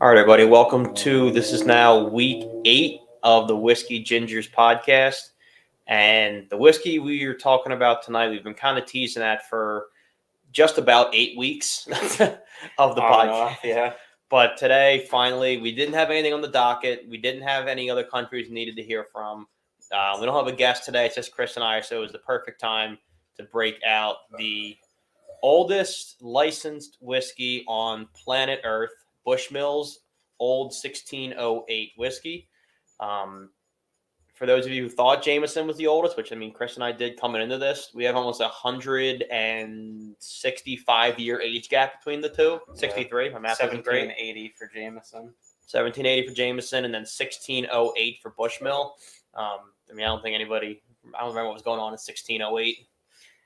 All right, everybody. Welcome to this is now week 8 of the Whiskey Gingers podcast. And the whiskey we are talking about tonight, we've been kind of teasing that for just about 8 weeks of the podcast. Yeah. But today, finally, we didn't have anything on the docket. We didn't have any other countries we needed to hear from. We don't have a guest today. It's just Chris and I. So it was the perfect time to break out the oldest licensed whiskey on planet Earth, Bushmills Old 1608 whiskey. For those of you who thought Jameson was the oldest, which I mean, Chris and I did coming into this, we have almost 165-year age gap between the two. 63, my math isn't great. 1780 for Jameson. 1780 for Jameson, and then 1608 for Bushmill. I mean, I don't remember what was going on in 1608.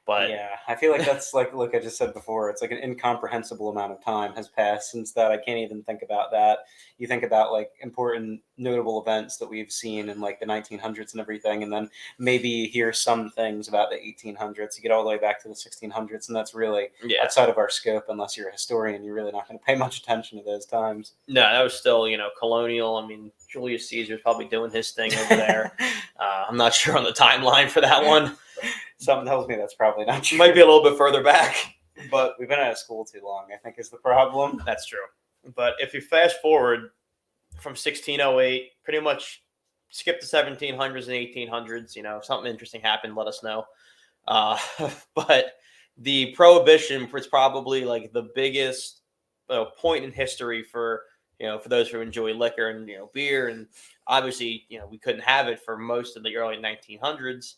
But yeah, I feel like that's like I just said before, it's like an incomprehensible amount of time has passed since that. I can't even think about that. You think about like important notable events that we've seen in like the 1900s and everything, and then maybe hear some things about the 1800s. You get all the way back to the 1600s, and that's really outside of our scope. Unless you're a historian, you're really not going to pay much attention to those times. No, that was still, colonial. I mean, Julius Caesar's probably doing his thing over there. I'm not sure on the timeline for that one. Something tells me that's probably not true. Might be a little bit further back, but we've been out of school too long, I think, is the problem. That's true. But if you fast forward from 1608, pretty much skip the 1700s and 1800s, if something interesting happened, let us know. But the Prohibition was probably like the biggest point in history for those who enjoy liquor and beer, and obviously we couldn't have it for most of the early 1900s.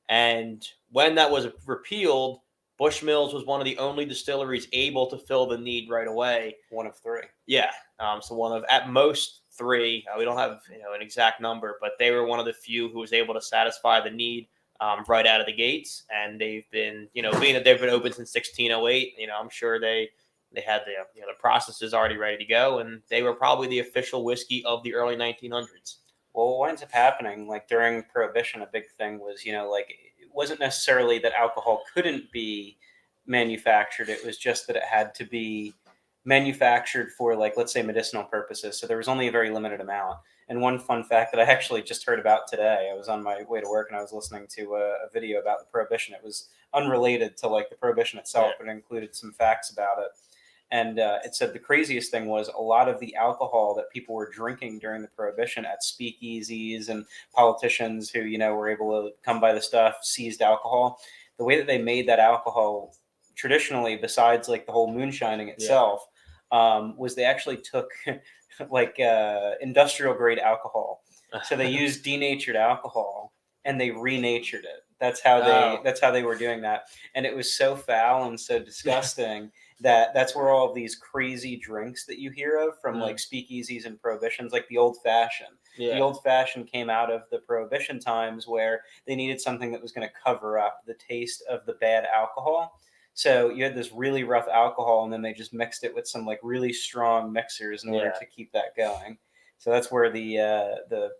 And when that was repealed, Bushmills was one of the only distilleries able to fill the need right away. One of three. Yeah. So one of at most three. We don't have an exact number, but they were one of the few who was able to satisfy the need right out of the gates. And they've been, being that they've been open since 1608, I'm sure they had the processes already ready to go, and they were probably the official whiskey of the early 1900s. Well, what ends up happening, like during Prohibition, a big thing was, like it wasn't necessarily that alcohol couldn't be manufactured. It was just that it had to be manufactured for, like, let's say, medicinal purposes. So there was only a very limited amount. And one fun fact that I actually just heard about today, I was on my way to work and I was listening to a video about the Prohibition. It was unrelated to like the Prohibition itself, but it included some facts about it. And it said the craziest thing was a lot of the alcohol that people were drinking during the Prohibition at speakeasies and politicians who, were able to come by the stuff, seized alcohol. The way that they made that alcohol traditionally, besides like the whole moonshining itself, was they actually took like industrial grade alcohol. So they used denatured alcohol and they renatured it. That's how they were doing that. And it was so foul and so disgusting that's where all of these crazy drinks that you hear of from like speakeasies and prohibitions, like the old fashioned. Yeah. The old fashioned came out of the Prohibition times where they needed something that was going to cover up the taste of the bad alcohol. So you had this really rough alcohol, and then they just mixed it with some like really strong mixers in order to keep that going. So that's where the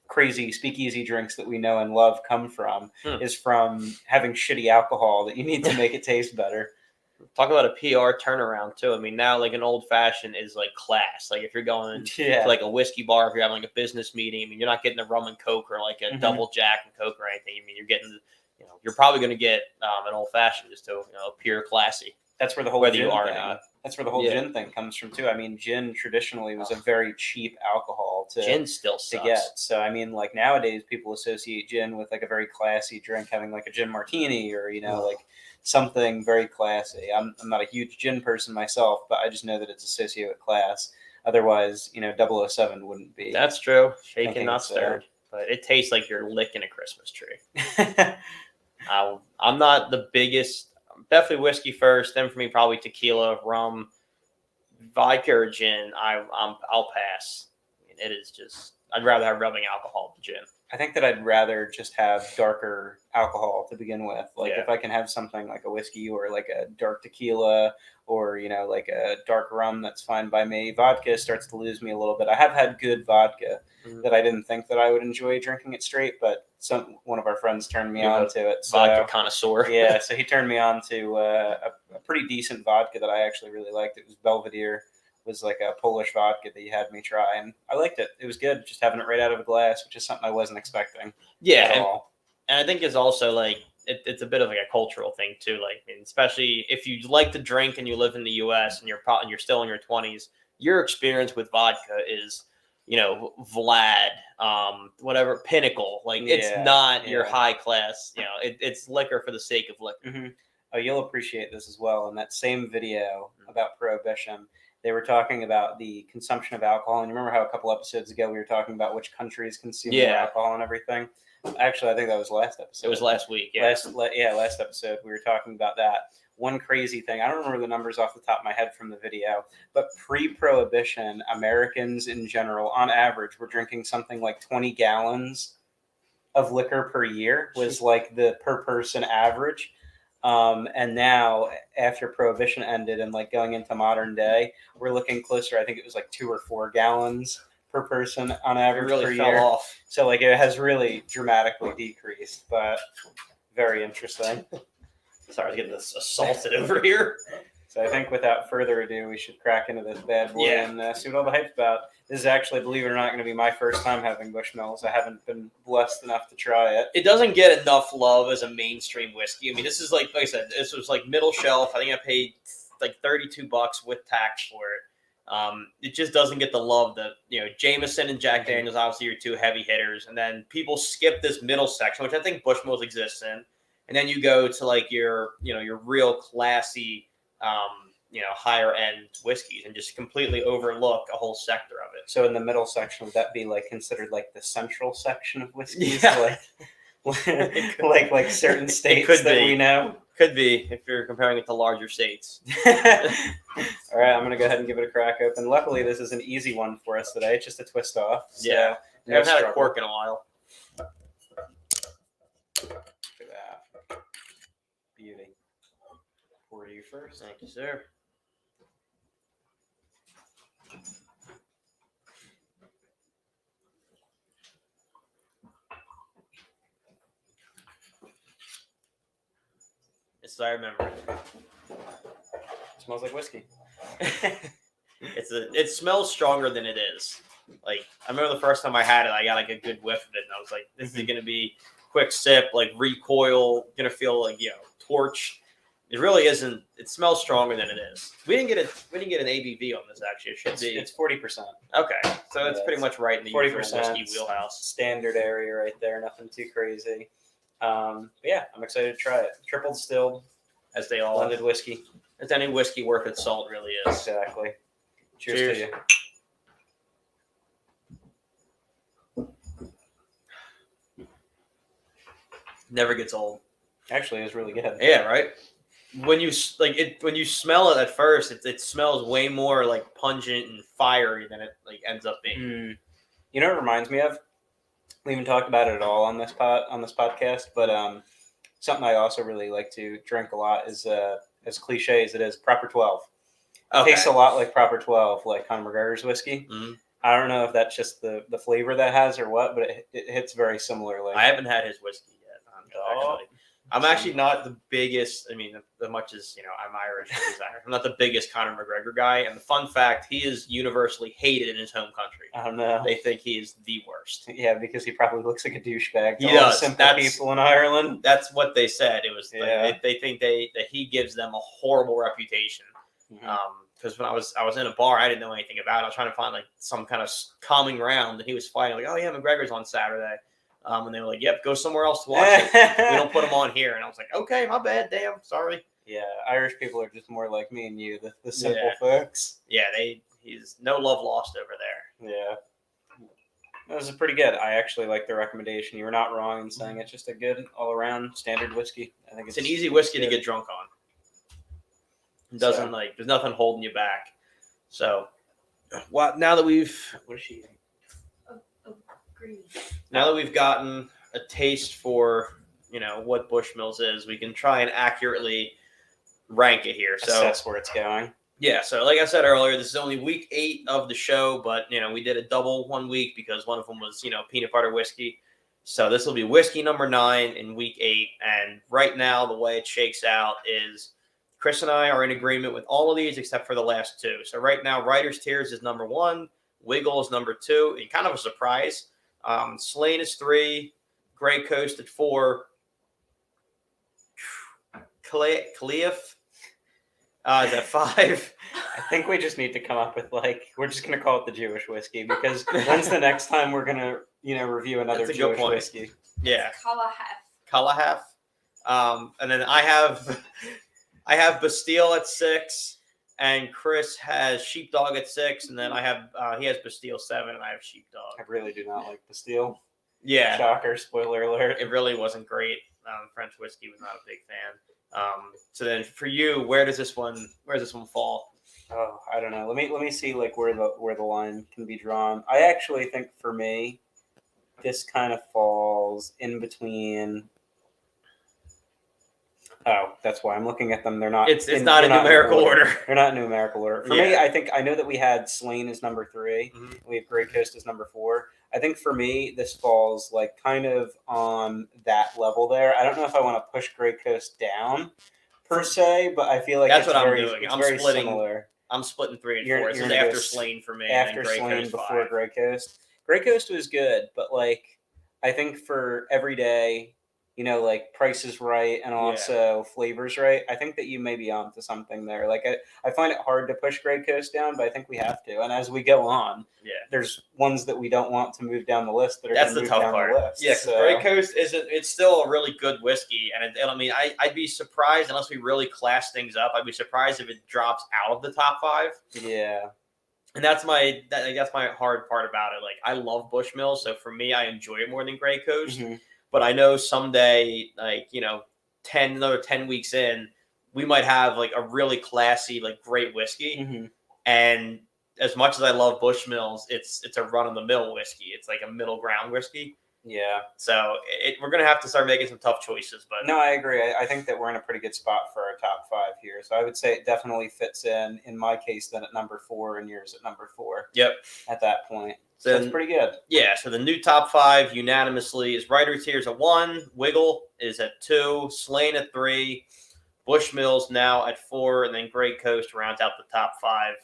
crazy speakeasy drinks that we know and love come from, is from having shitty alcohol that you need to make it taste better. Talk about a PR turnaround too. I mean, now like an old fashioned is like class. Like if you're going to like a whiskey bar, if you're having like a business meeting, I mean, you're not getting a rum and Coke or like a double Jack and Coke or anything. I mean, you're getting, you're probably going to get an old fashioned just to pure classy. That's where the whole gin thing. That's where the whole gin thing comes from too. I mean, gin traditionally was a very cheap alcohol gin still sucks to get. So I mean, like nowadays people associate gin with like a very classy drink, having like a gin martini or like something very classy. I'm not a huge gin person myself, but I just know that it's associated with class. Otherwise, 007 wouldn't be. That's true. Shaken, not stirred. But it tastes like you're licking a Christmas tree. I'm not the biggest. Definitely whiskey first, then for me probably tequila, rum, vodka, or gin. I'll pass. I mean, it is just I'd rather have rubbing alcohol than gin. I think that I'd rather just have darker alcohol to begin with. Like if I can have something like a whiskey or like a dark tequila or, like a dark rum, that's fine by me. Vodka starts to lose me a little bit. I have had good vodka that I didn't think that I would enjoy drinking it straight, but one of our friends turned me on to it. Vodka connoisseur. Yeah, so he turned me on to a pretty decent vodka that I actually really liked. It was Belvedere was like a Polish vodka that you had me try, and I liked it. It was good, just having it right out of a glass, which is something I wasn't expecting Yeah, at all. and I think it's also like it's a bit of like a cultural thing too. Like, I mean, especially if you like to drink and you live in the U.S. and you're still in your 20s, your experience with vodka is, Vlad, whatever Pinnacle. Like, it's not your high class. It's liquor for the sake of liquor. Mm-hmm. Oh, you'll appreciate this as well. In that same video about prohibition, they were talking about the consumption of alcohol. And you remember how a couple episodes ago we were talking about which countries consume more alcohol and everything? Actually, I think that was last episode. It was last week. Yeah. Last episode we were talking about that. One crazy thing, I don't remember the numbers off the top of my head from the video, but pre-prohibition, Americans in general, on average, were drinking something like 20 gallons of liquor per year was like the per person average. And now, after prohibition ended and like going into modern day, we're looking closer. I think it was like 2 or 4 gallons per person on average really per fell year. Off. So like it has really dramatically decreased, but very interesting. Sorry, I was getting this assaulted over here. So I think without further ado, we should crack into this bad boy and see what all the hype's about. This is actually, believe it or not, going to be my first time having Bushmills. I haven't been blessed enough to try it. It doesn't get enough love as a mainstream whiskey. I mean, this is like I said, this was like middle shelf. I think I paid like $32 with tax for it. It just doesn't get the love that, Jameson and Jack Daniels obviously are two heavy hitters. And then people skip this middle section, which I think Bushmills exists in. And then you go to like your real classy, higher end whiskeys and just completely overlook a whole sector of it. So in the middle section, would that be like considered like the central section of whiskeys? Yeah. like certain states that we know? Could be if you're comparing it to larger states. All right, I'm going to go ahead and give it a crack open. Luckily, this is an easy one for us today. It's just a twist off. So I haven't had a cork in a while. Look at that. Beauty. Pour you first. Thank you, sir. Yes, I remember. It smells like whiskey. It smells stronger than it is. Like, I remember the first time I had it, I got like a good whiff of it, and I was like, "This is gonna be quick sip, like recoil, gonna feel like torch." It really isn't. It smells stronger than it is. We didn't get an ABV on this actually. It should be. It's 40%. Okay, so it's pretty much right in the 40% usual whiskey wheelhouse. Standard area right there. Nothing too crazy. But yeah, I'm excited to try it. Triple distilled, as they all blended whiskey. As any whiskey worth its salt really is. Exactly. Cheers to you. Never gets old. Actually, it was really good. Yeah, right. When you smell it at first, it smells way more like pungent and fiery than it like ends up being. You know what it reminds me of? We haven't talked about it at all on this podcast, but something I also really like to drink a lot is as cliche as it is, Proper 12. It tastes a lot like Proper 12, like Conor McGregor's whiskey. Mm-hmm. I don't know if that's just the flavor that has or what, but it hits very similarly. I haven't had his whiskey yet. I'm actually not the biggest. I mean, as much as I'm Irish. I'm not the biggest Conor McGregor guy. And the fun fact, he is universally hated in his home country. I don't know. They think he is the worst. Yeah, because he probably looks like a doushbage. He does. Simple people in Ireland. That's what they said. It was. They think that he gives them a horrible reputation. Because when I was in a bar, I didn't know anything about it. I was trying to find like some kind of common ground, and he was fighting like, "Oh yeah, McGregor's on Saturday." And they were like, "Yep, go somewhere else to watch it. We don't put them on here." And I was like, "Okay, my bad. Damn, sorry." Yeah, Irish people are just more like me and you, the simple folks. Yeah, he's no love lost over there. Yeah, this is pretty good. I actually like the recommendation. You were not wrong in saying it's just a good all around standard whiskey. I think it's an easy whiskey to get drunk on. It doesn't there's nothing holding you back. So, now that we've what is she eating? Green. Now that we've gotten a taste for, what Bushmills is, we can try and accurately rank it here. So assess where it's going. Yeah. So like I said earlier, this is only week 8 of the show, but we did a double 1 week because one of them was, peanut butter whiskey. So this will be whiskey number 9 in week 8. And right now, the way it shakes out is Chris and I are in agreement with all of these except for the last two. So right now, Writer's Tears is number 1, Wiggle is number 2, and kind of a surprise. Slain is 3, Grey Coast at 4, Cleaf is at 5. I think we just need to come up with we're just gonna call it the Jewish whiskey because when's the next time we're gonna review another That's a good Jewish point. whiskey? Yeah, Kalahef. and then I have Bastille at 6, and Chris has Sheepdog at 6, and then I have he has Bastille 7, and I have Sheepdog. I really do not like Bastille. Yeah, Shocker! Spoiler alert. it really wasn't great. French whiskey was not a big fan. So then for you, where does this one fall? Oh, I don't know. Let me see where the line can be drawn. I actually think for me, this kind of falls in between. Oh, that's why I'm looking at them. They're not. It's not in numerical order. They're not in numerical order. For me, I know that we had Slain as number 3. Mm-hmm. We have Grey Coast as number 4. I think for me, this falls kind of on that level there. I don't know if I want to push Grey Coast down per se, but I feel like that's it's what very, I'm doing. It's I'm very splitting. similar. I'm splitting 3 and 4. You're This is gonna after go Slain for me. After and then Grey Slain, Coast before 5. Grey Coast. Grey Coast was good, but I think for every day, Price is Right and also Flavors Right, I think that you may be onto something there. I find it hard to push Grey Coast down, but I think we have to. And as we go on, there's ones that we don't want to move down the list that are That's going the to move tough down part. the list. Yeah, because Grey Coast it's still a really good whiskey, and I mean, I'd be surprised unless we really class things up. I'd be surprised if it drops out of the top 5. Yeah. And that's my hard part about it. I love Bushmills, so for me, I enjoy it more than Grey Coast. Mm-hmm. But I know someday, another 10 weeks in, we might have a really classy, great whiskey. Mm-hmm. And as much as I love Bushmills, it's a run of the mill whiskey. It's a middle ground whiskey. Yeah. So we're gonna have to start making some tough choices. But no, I agree. I think that we're in a pretty good spot for our top 5 here. So I would say it definitely fits in my case, then at number 4 and yours at number 4. Yep. At that point. So that's pretty good. Yeah, so the new top 5 unanimously is Writer's Tears at 1, Wiggle is at 2, Slain at 3, Bushmills now at 4, and then Grey Coast rounds out the top 5.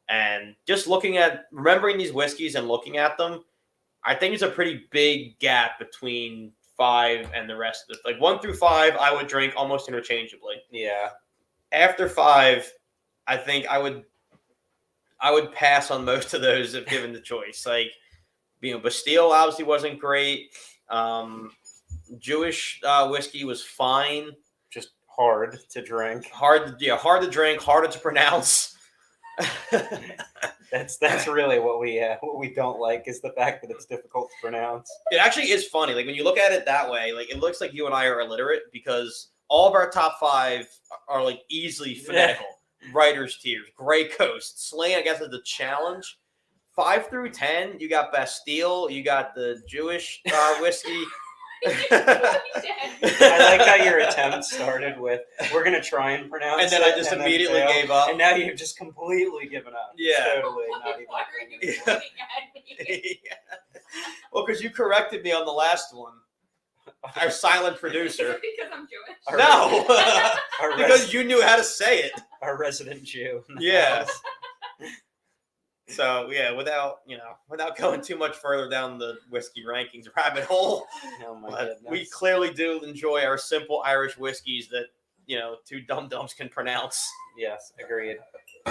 And just remembering these whiskeys and looking at them, I think it's a pretty big gap between 5 and the rest of it. 1 through 5, I would drink almost interchangeably. Yeah. After 5, I think I would pass on most of those if given the choice. Bastille obviously wasn't great. Jewish whiskey was fine. Just hard to drink. Hard to drink, harder to pronounce. That's really what we don't like is the fact that it's difficult to pronounce. It actually is funny. When you look at it that way, it looks like you and I are illiterate because all of our top 5 are easily phonetical. Writer's Tears, Grey Coast, Slain, I guess is the challenge. 5 through 10, you got Bastille, you got the Jewish whiskey. I like how your attempt started with, we're going to try and pronounce it. And then I just immediately gave up. And now you've just completely given up. Yeah. Totally. Not even thinking. Yeah. Well, because you corrected me on the last one. Our silent producer. Because I'm Jewish. No. Because you knew how to say it. Our resident Jew. Yeah. So without going too much further down the whiskey rankings rabbit hole, Oh my goodness. we clearly do enjoy our simple Irish whiskeys that 2 dum-dums can pronounce. Yes, agreed.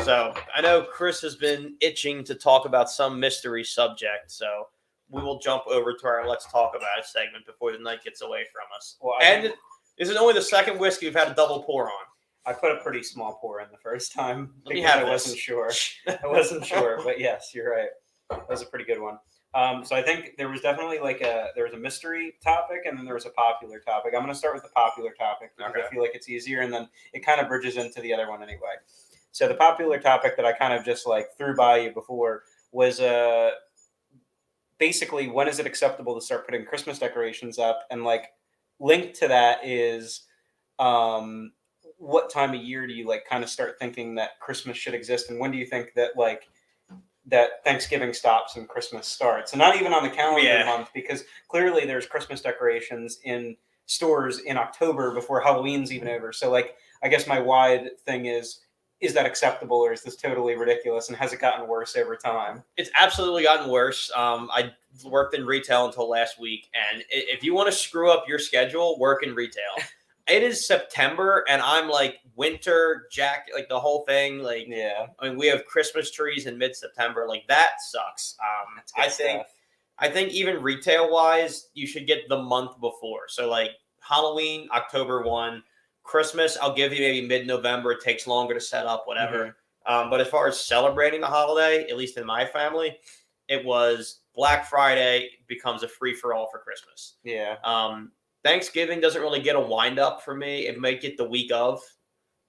So I know Chris has been itching to talk about some mystery subject, so we will jump over to our Let's Talk About It segment before the night gets away from us. Well, this is only the second whiskey we've had a double pour on. I put a pretty small pour in the first time Let me because have I this. wasn't sure. I wasn't sure, but yes, you're right. That was a pretty good one. So I think there was definitely there was a mystery topic and then there was a popular topic. I'm going to start with the popular topic because I feel like it's easier and then it kind of bridges into the other one anyway. So the popular topic that I kind of just threw by you before was basically when is it acceptable to start putting Christmas decorations up, and linked to that is what time of year do you kind of start thinking that Christmas should exist, and when do you think that that Thanksgiving stops and Christmas starts? And not even on the calendar month, because clearly there's Christmas decorations in stores in October before Halloween's even over. So I guess my wide thing is that acceptable or is this totally ridiculous? And has it gotten worse over time? It's absolutely gotten worse. I worked in retail until last week, and if you want to screw up your schedule, work in retail. It is September, and I'm like winter jacket, like the whole thing. Like, Yeah. I mean, we have Christmas trees in mid-September. Like that sucks. That's good I stuff. think even retail wise, you should get the month before. So like Halloween, October 1, Christmas, I'll give you maybe mid-November. It takes longer to set up, whatever. But as far as celebrating the holiday, at least in my family, it was Black Friday becomes a free-for-all for Christmas. Yeah. Thanksgiving doesn't really get a wind up for me. It might get the week of.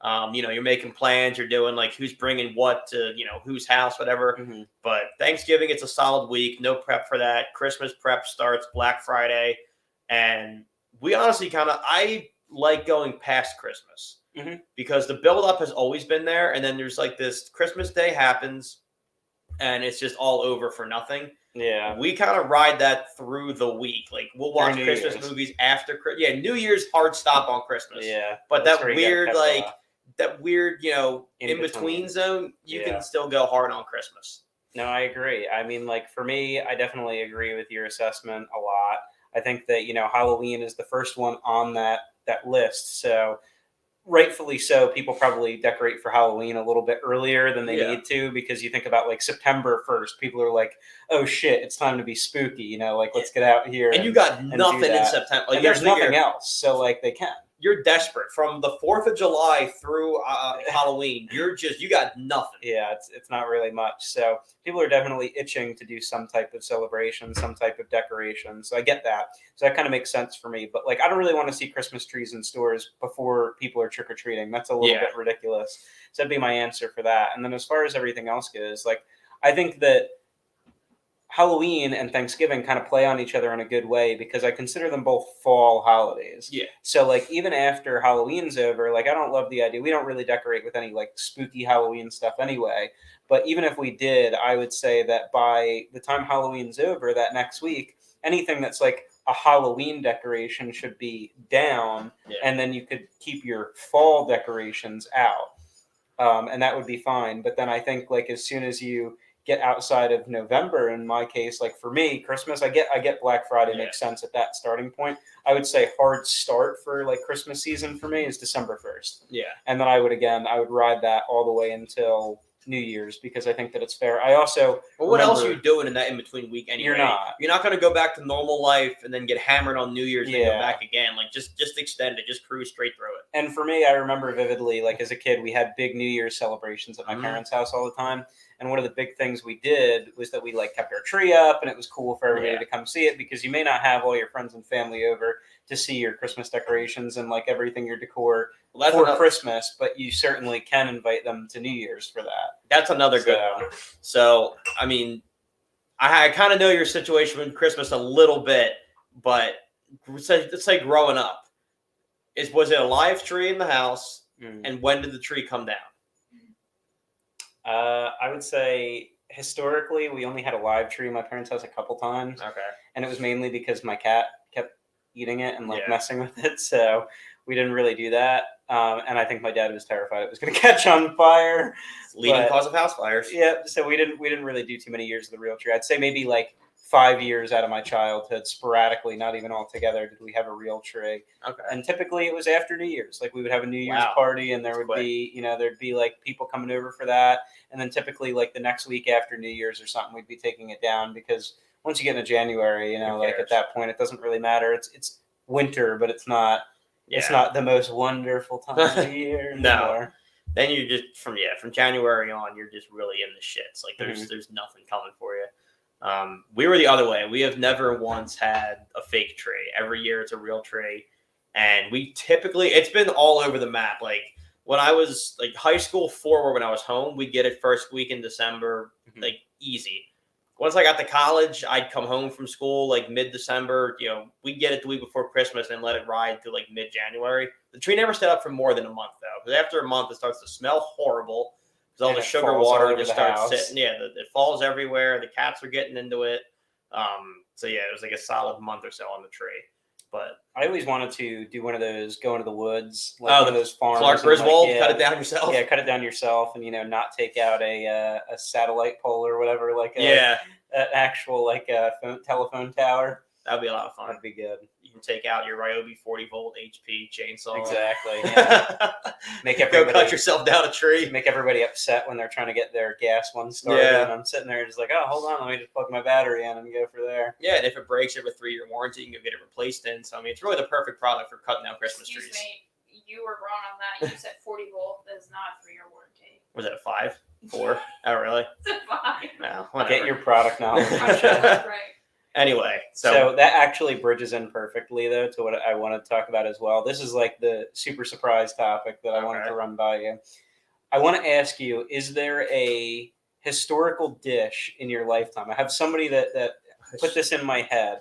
You're making plans, you're doing like who's bringing what to, whose house, whatever. Mm-hmm. But Thanksgiving, it's a solid week. No prep for that. Christmas prep starts Black Friday. And we honestly I like going past Christmas because the buildup has always been there. And then there's like this Christmas Day happens and it's just all over for nothing. Yeah. We kind of ride that through the week. Like we'll watch Christmas movies after Christmas. Yeah, New Year's hard stop on Christmas. Yeah. But that weird, in between zone, you can still go hard on Christmas. No, I agree. I mean, like for me, I definitely agree with your assessment a lot. I think that, Halloween is the first one on that list. So rightfully so, people probably decorate for Halloween a little bit earlier than they need to, because you think about like September 1st, people are like, oh shit, it's time to be spooky, let's get out here. And you got nothing in September. Like, and there's nothing else. So like they can. You're desperate from the 4th of July through Halloween. You got nothing. Yeah, it's not really much. So people are definitely itching to do some type of celebration, some type of decoration. So I get that. So that kind of makes sense for me. But like, I don't really want to see Christmas trees in stores before people are trick or treating. That's a little bit ridiculous. So that'd be my answer for that. And then as far as everything else goes, like I think that Halloween and Thanksgiving kind of play on each other in a good way because I consider them both fall holidays. Yeah. So like even after Halloween's over, like I don't love the idea. We don't really decorate with any like spooky Halloween stuff anyway. But even if we did, I would say that by the time Halloween's over, that next week, anything that's like a Halloween decoration should be down, and then you could keep your fall decorations out, and that would be fine. But then I think like as soon as you get outside of November, in my case, like for me, Christmas, I get Black Friday makes sense at that starting point. I would say hard start for like Christmas season for me is December 1st. Yeah. And then I would ride that all the way until New Year's because I think that it's fair. I also what else are you doing in that in between week anyway? You're not going to go back to normal life and then get hammered on New Year's and go back again. Like just extend it, just cruise straight through it. And for me, I remember vividly, like as a kid, we had big New Year's celebrations at my parents' house all the time. And one of the big things we did was that we like kept our tree up, and it was cool for everybody to come see it because you may not have all your friends and family over to see your Christmas decorations and like everything your decor for Christmas, but you certainly can invite them to New Year's for that. That's another good one. So, I mean, I kind of know your situation with Christmas a little bit, but let's say growing up, was it a live tree in the house, and when did the tree come down? I would say historically we only had a live tree in my parents' house a couple times. Okay. And it was mainly because my cat kept eating it and like messing with it. So we didn't really do that. And I think my dad was terrified it was going to catch on fire. Leading cause of house fires. Yeah. So we didn't really do too many years of the real tree. I'd say maybe like 5 years out of my childhood, sporadically, not even all together, did we have a real tree. Okay. And typically it was after New Year's. Like we would have a New Year's party and there would be, there'd be like people coming over for that. And then typically like the next week after New Year's or something, we'd be taking it down because once you get into January, like at that point, it doesn't really matter. It's winter, but it's not the most wonderful time of year anymore. Then you just from January on, you're just really in the shits. Like there's nothing coming for you. We were the other way. We have never once had a fake tree. Every year it's a real tree. And we typically, it's been all over the map. Like when I was like high school forward, when I was home, we'd get it first week in December, like easy. Once I got to college, I'd come home from school like mid-December. We'd get it the week before Christmas and let it ride through like mid-January. The tree never stayed up for more than a month though. Because after a month, it starts to smell horrible. Because all the sugar water just starts sitting. Yeah, it falls everywhere. The cats are getting into it. So yeah, it was like a solid month or so on the tree. But I always wanted to do one of those, go into the woods, like Oh, one of those farms. Clark and, like, Griswold, yeah, cut it down yourself. Yeah, cut it down yourself, and not take out a satellite pole or whatever, like Yeah, an actual like telephone tower. that'd be a lot of fun. That'd be good. You can take out your Ryobi 40-volt HP chainsaw. Exactly. Yeah. Make Go everybody cut yourself down a tree. make everybody upset when they're trying to get their gas one started, Yeah. and I'm sitting there just like, oh, hold on, let me just plug my battery in and go for there. Yeah, and if it breaks, you have a 3-year warranty. You can go get it replaced in. So I mean, it's really the perfect product for cutting down Christmas Excuse trees. me, you were wrong on that. You said 40 volt is not a 3-year warranty. Was it a 5, 4? Oh, really? It's a 5. No, whatever. Get your product knowledge. Right. Anyway, So that actually bridges in perfectly, though, to what I want to talk about as well. This is like the super surprise topic that I wanted to run by you. I want to ask you, is there a historical dish in your lifetime? I have somebody that put this in my head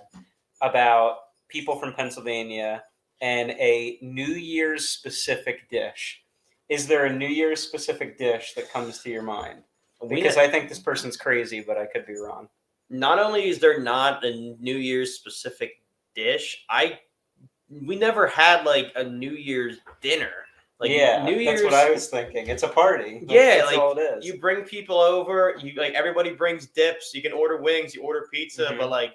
about people from Pennsylvania and a New Year's specific dish. Is there a New Year's specific dish that comes to your mind? Because I think this person's crazy, but I could be wrong. Not only is there not a New Year's specific dish, we never had like a New Year's dinner. Like yeah, New Year's, that's what I was thinking. It's a party. That's like all it is. You bring people over. You like everybody brings dips. You can order wings. You order pizza. Mhm. But like,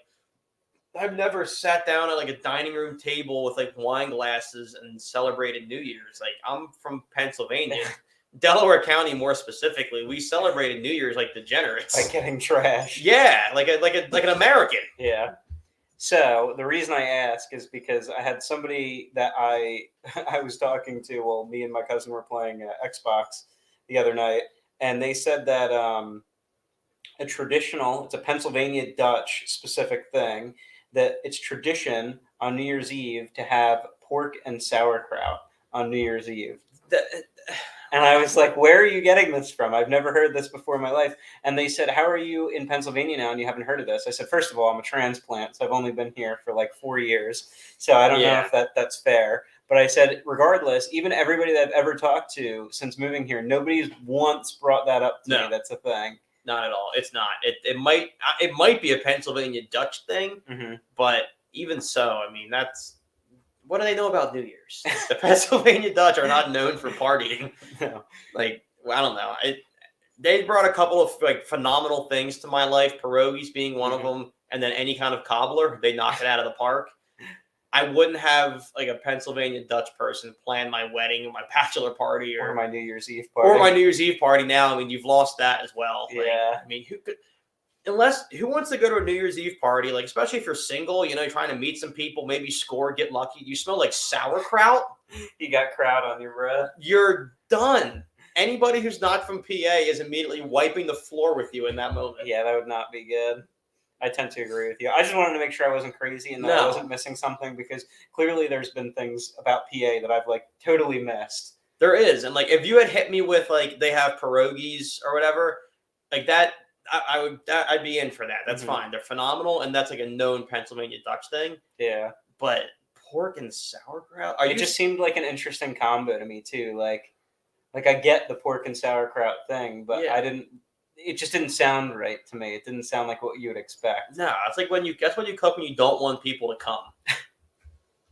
I've never sat down at like a dining room table with like wine glasses and celebrated New Year's. Like I'm from Pennsylvania. Delaware County, more specifically, we celebrated New Year's like degenerates. Like getting trash. Yeah, like an American. Yeah. So the reason I ask is because I had somebody that I was talking to. Well, me and my cousin were playing Xbox the other night, and they said that it's a Pennsylvania Dutch specific thing, that it's tradition on New Year's Eve to have pork and sauerkraut on New Year's Eve. And I was like, where are you getting this from? I've never heard this before in my life. And they said, how are you in Pennsylvania now and you haven't heard of this? I said, first of all, I'm a transplant, so I've only been here for like 4 years. So I don't know if that's fair. But I said, regardless, even everybody that I've ever talked to since moving here, nobody's once brought that up to me. That's a thing. Not at all. It's not. It might be a Pennsylvania Dutch thing, but even so, I mean, what do they know about New Year's? The Pennsylvania Dutch are not known for partying. No. Like, I don't know. They brought a couple of like phenomenal things to my life, pierogies being one of them, and then any kind of cobbler. They knock it out of the park. I wouldn't have like a Pennsylvania Dutch person plan my wedding, my bachelor party, or my New Year's Eve party. Or my New Year's Eve party now. I mean, you've lost that as well. Yeah. Like, I mean, who wants to go to a New Year's Eve party? Like, especially if you're single, you're trying to meet some people, maybe score, get lucky. You smell like sauerkraut. You got kraut on your breath. You're done. Anybody who's not from PA is immediately wiping the floor with you in that moment. Yeah, that would not be good. I tend to agree with you. I just wanted to make sure I wasn't crazy and that I wasn't missing something, because clearly there's been things about PA that I've like totally missed. There is. And like, if you had hit me with like, they have pierogies or whatever, like that, I'd be in for that. That's fine. They're phenomenal. And that's like a known Pennsylvania Dutch thing. Yeah. But pork and sauerkraut? It just seemed like an interesting combo to me too. Like I get the pork and sauerkraut thing, but it just didn't sound right to me. It didn't sound like what you would expect. No, it's like that's when you cook when you don't want people to come.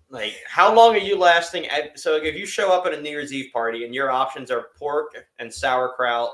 Like, how long are you lasting? So like, if you show up at a New Year's Eve party and your options are pork and sauerkraut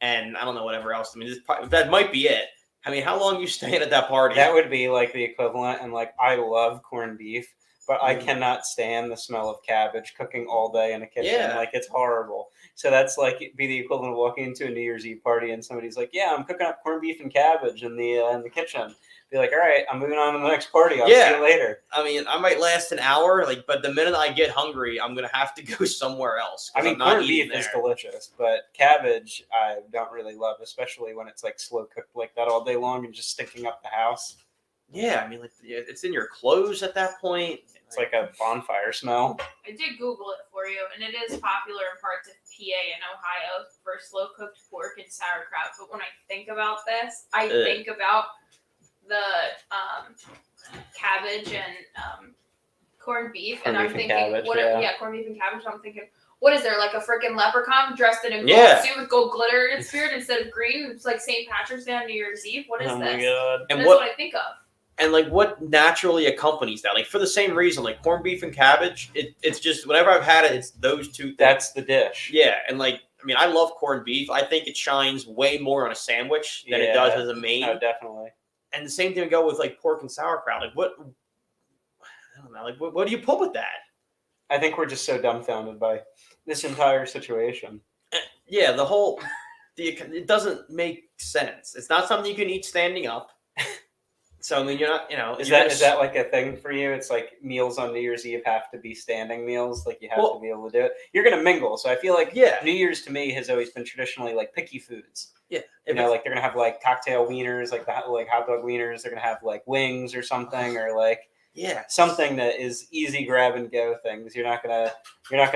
and I don't know, whatever else. I mean, that might be it. I mean, how long are you staying at that party? That would be like the equivalent. And like, I love corned beef, but I cannot stand the smell of cabbage cooking all day in a kitchen. Yeah. Like, it's horrible. So that's like be the equivalent of walking into a New Year's Eve party and somebody's like, "Yeah, I'm cooking up corned beef and cabbage in the kitchen." Be like, "All right, I'm moving on to the next party. I'll see you later." I mean, I might last an hour, but the minute I get hungry, I'm gonna have to go somewhere else. I mean, corned beef is delicious, but cabbage I don't really love, especially when it's like slow cooked like that all day long and just stinking up the house. Yeah, I mean, like it's in your clothes at that point. It's like a bonfire smell. I did Google it for you, and it is popular in parts of PA and Ohio for slow cooked pork and sauerkraut. But when I think about this, I think about the cabbage and corned beef, and I'm thinking, cabbage, corned beef and cabbage. I'm thinking, what is there, like a freaking leprechaun dressed in a gold suit with gold glitter in its beard instead of green? It's like St. Patrick's Day on New Year's Eve. What is this? My God. And that's what I think of. And like what naturally accompanies that? Like for the same reason, like corned beef and cabbage, it's just whenever I've had it, it's those two things. That's the dish. Yeah, and like I mean, I love corned beef. I think it shines way more on a sandwich than it does as a main. Oh, definitely. And the same thing would go with like pork and sauerkraut. Like what? I don't know. Like what do you put with that? I think we're just so dumbfounded by this entire situation. Yeah, it doesn't make sense. It's not something you can eat standing up. So I mean, you're not, Is that like a thing for you? It's like meals on New Year's Eve have to be standing meals. Like you have to be able to do it. You're gonna mingle, so I feel like New Year's to me has always been traditionally like picky foods. Yeah, like they're gonna have like cocktail wieners, like hot dog wieners. They're gonna have like wings or something, or like something that is easy grab and go things. You're not gonna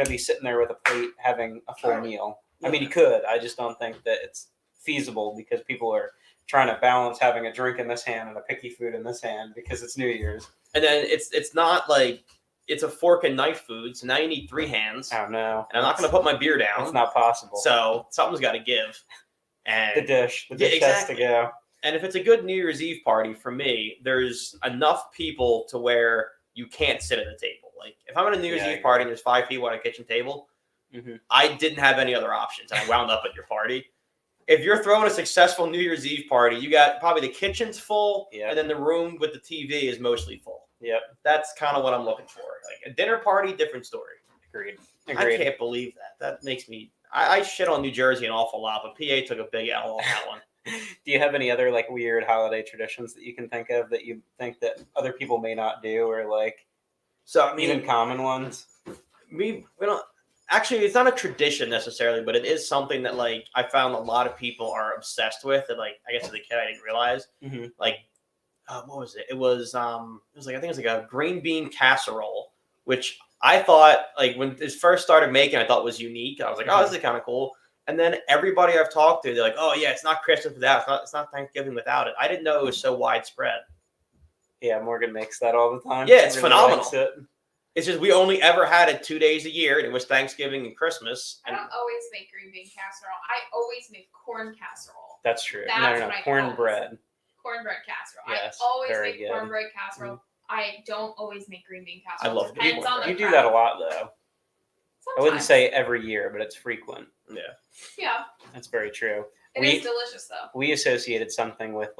be sitting there with a plate having a full meal. I mean, you could. I just don't think that it's feasible because people are trying to balance having a drink in this hand and a picky food in this hand because it's New Year's. And then it's not like it's a fork and knife food, so now you need 3 hands. Oh no! And I'm not going to put my beer down. It's not possible. So something's got to give. And the dish has to go. And if it's a good New Year's Eve party, for me, there's enough people to where you can't sit at the table. Like if I'm at a New Year's Eve party and there's 5 people at a kitchen table, I didn't have any other options, and I wound up at your party. If you're throwing a successful New Year's Eve party, you got probably the kitchen's full, and then the room with the TV is mostly full. Yep. That's kind of what I'm looking for. Like a dinner party, different story. Agreed. I can't believe that. That makes me. I shit on New Jersey an awful lot, but PA took a big L on that one. Do you have any other like weird holiday traditions that you can think of that you think that other people may not do, or like even common ones? We don't. Actually, it's not a tradition necessarily, but it is something that like I found a lot of people are obsessed with. And like I guess as a kid, I didn't realize. Like, what was it? It was like I think it was like a green bean casserole, which I thought like when it first started making, I thought was unique. I was like, oh, this is kind of cool. And then everybody I've talked to, they're like, oh yeah, it's not Christmas without it. It's not Thanksgiving without it. I didn't know it was so widespread. Yeah, Morgan makes that all the time. Yeah, it's phenomenal. It's just we only ever had it 2 days a year, and it was Thanksgiving and Christmas. I don't always make green bean casserole. I always make corn casserole. That's true. That's no, cornbread. Cornbread casserole. Yes, I always make good. cornbread casserole. I don't always make green bean casserole. I love it. You do that a lot, though. Sometimes. I wouldn't say every year, but it's frequent. Yeah. That's very true. It is delicious, though. We associated something with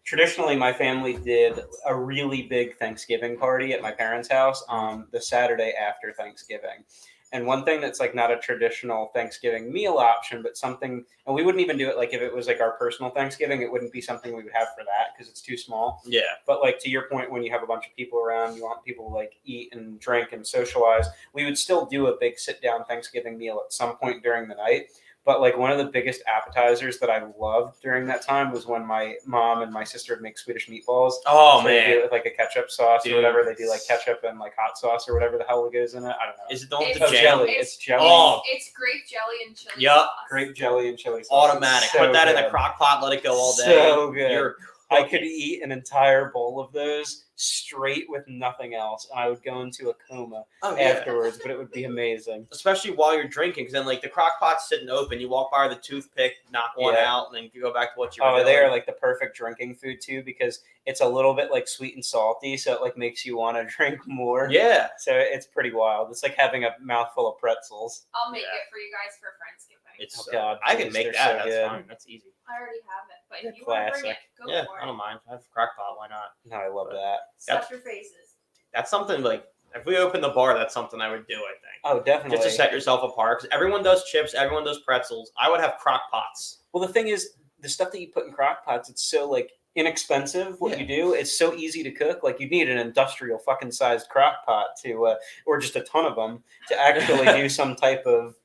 traditionally my family did a really big Thanksgiving party at my parents' house on the Saturday after Thanksgiving. And one thing that's like not a traditional Thanksgiving meal option, but something, and we wouldn't even do it like if it was like our personal Thanksgiving, it wouldn't be something we would have for that because it's too small. Yeah. But like to your point, when you have a bunch of people around, you want people to like eat and drink and socialize, we would still do a big sit down Thanksgiving meal at some point during the night. But like one of the biggest appetizers that I loved during that time was when my mom and my sister would make Swedish meatballs. Oh, so man. They do it with like a ketchup sauce or whatever. They do like ketchup and like hot sauce or whatever the hell goes in it. I don't know. Is it the It's jelly? It's jelly. Oh. It's grape jelly and chili Yup. sauce. Grape jelly and chili sauce. Automatic. So Put that in good. the crock pot, let it go all day. So good. You're I could eat an entire bowl of those straight with nothing else, and I would go into a coma afterwards, but it would be amazing. Especially while you're drinking, because then like the crock pot's sitting open, you walk by the toothpick, knock one out, and then you go back to what you were doing. They are like the perfect drinking food too, because it's a little bit like sweet and salty, so it like makes you want to drink more. Yeah. So it's pretty wild. It's like having a mouthful of pretzels. I'll make it for you guys for Friendsgiving. It's God, I can make that. So That's fine. That's easy. I already have it, but if you Classic. want to bring it, go for it. I don't mind. I have a crock pot. Why not? No, I love that. Stuff your faces. That's something like if we open the bar, that's something I would do. I think. Oh, definitely. Just to set yourself apart, because everyone does chips, everyone does pretzels. I would have crock pots. Well, the thing is, the stuff that you put in crock pots, it's so like inexpensive. What you do, it's so easy to cook. Like you need an industrial fucking sized crock pot to, or just a ton of them to actually do some type of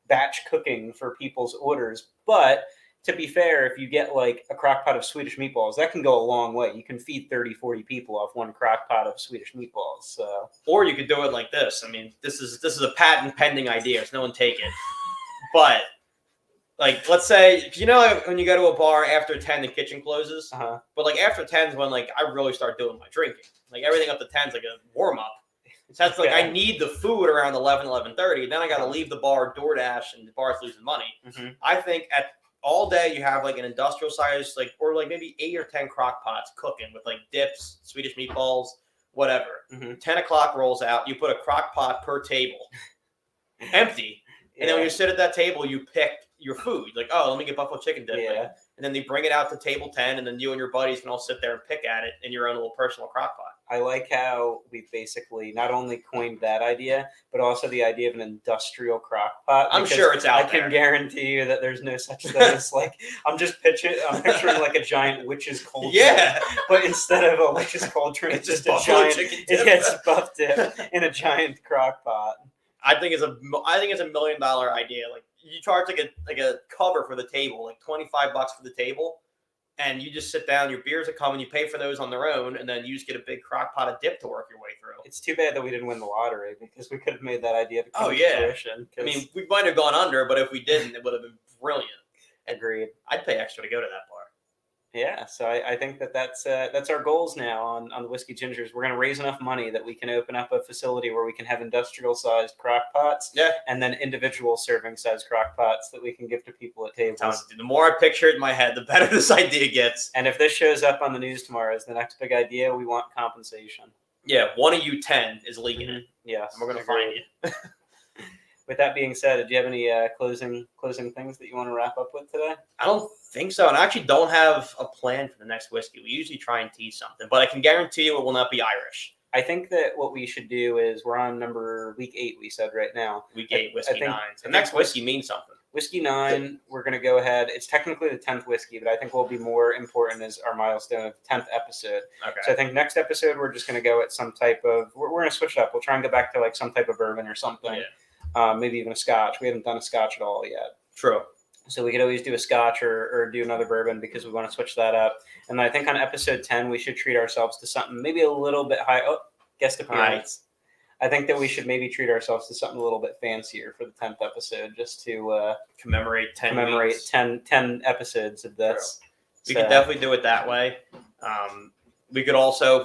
batch cooking for people's orders. But to be fair, if you get like a crock pot of Swedish meatballs, that can go a long way. You can feed 30, 40 people off one crock pot of Swedish meatballs. So. Or you could do it like this. I mean, this is a patent pending idea, so no one take it. But like, let's say, like, when you go to a bar after 10, the kitchen closes. But like after 10 is when like I really start doing my drinking. Like everything up to 10 is like a warm up. So that's like I need the food around 11:30. Then I got to leave the bar, DoorDash, and the bar's losing money. I think all day you have like an industrial size, like, or like maybe 8 or 10 crock pots cooking with like dips, Swedish meatballs, whatever. 10 o'clock rolls out, you put a crock pot per table, empty. And then when you sit at that table, you pick your food. Like, oh, let me get buffalo chicken dip. Yeah. And then they bring it out to table 10, and then you and your buddies can all sit there and pick at it in your own little personal crock pot. I like how we've basically not only coined that idea, but also the idea of an industrial crock pot. I'm sure it's out I can guarantee you that there's no such thing as like, I'm picturing like a giant witch's cauldron. Yeah. But instead of a witch's cauldron, it's just a buffalo giant, chicken dip. it's buff dip in a giant crock pot. I think it's a $1 million idea. Like, you charge like a cover for the table, like $25 for the table, and you just sit down. Your beers are coming. You pay for those on their own, and then you just get a big crock pot of dip to work your way through. It's too bad that we didn't win the lottery because we could have made that idea to come Oh, yeah. to fruition. I mean, we might have gone under, but if we didn't, it would have been brilliant. Agreed. I'd pay extra to go to that bar. Yeah, so I think that's our goals now on the Whiskey Gingers. We're going to raise enough money that we can open up a facility where we can have industrial-sized crock pots, and then individual serving-sized crock pots that we can give to people at tables. The more I picture it in my head, the better this idea gets. And if this shows up on the news tomorrow as the next big idea, we want compensation. Yeah, one of you 10 is leaking it. Yes, and we're going to find you. With that being said, do you have any closing things that you want to wrap up with today? I don't think so. And I actually don't have a plan for the next whiskey. We usually try and tease something, but I can guarantee you it will not be Irish. I think that what we should do is we're on week 8, we said right now. Week 8, whiskey 9. The next whiskey means something. Whiskey 9, we're going to go ahead. It's technically the 10th whiskey, but I think what will be more important is our milestone of 10th episode. Okay. So I think next episode, we're just going to go at some type of, we're going to switch it up. We'll try and go back to like some type of bourbon or something. Yeah. Maybe even a scotch. We haven't done a scotch at all yet. True. So we could always do a scotch or do another bourbon because we want to switch that up. And I think on episode 10, we should treat ourselves to something maybe a little bit high. Oh, guest appearance. I think that we should maybe treat ourselves to something a little bit fancier for the 10th episode just to commemorate 10 10 episodes of this. We could definitely do it that way. We could also, if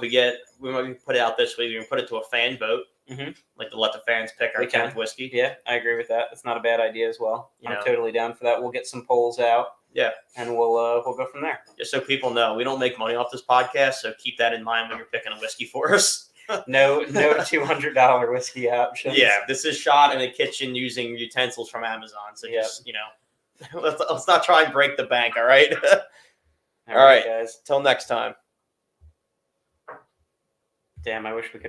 we might put it out this week, we can put it to a fan vote. Mm-hmm. Like to let the fans pick our 10th whiskey. Yeah, I agree with that. That's not a bad idea as well. I'm know. totally down for that. We'll get some polls out. Yeah, and we'll go from there. Just so people know, we don't make money off this podcast, so keep that in mind when you're picking a whiskey for us. No $200 whiskey options. Yeah, this is shot in a kitchen using utensils from Amazon. So just let's not try and break the bank. All right. All right, guys. Till next time. Damn, I wish we could.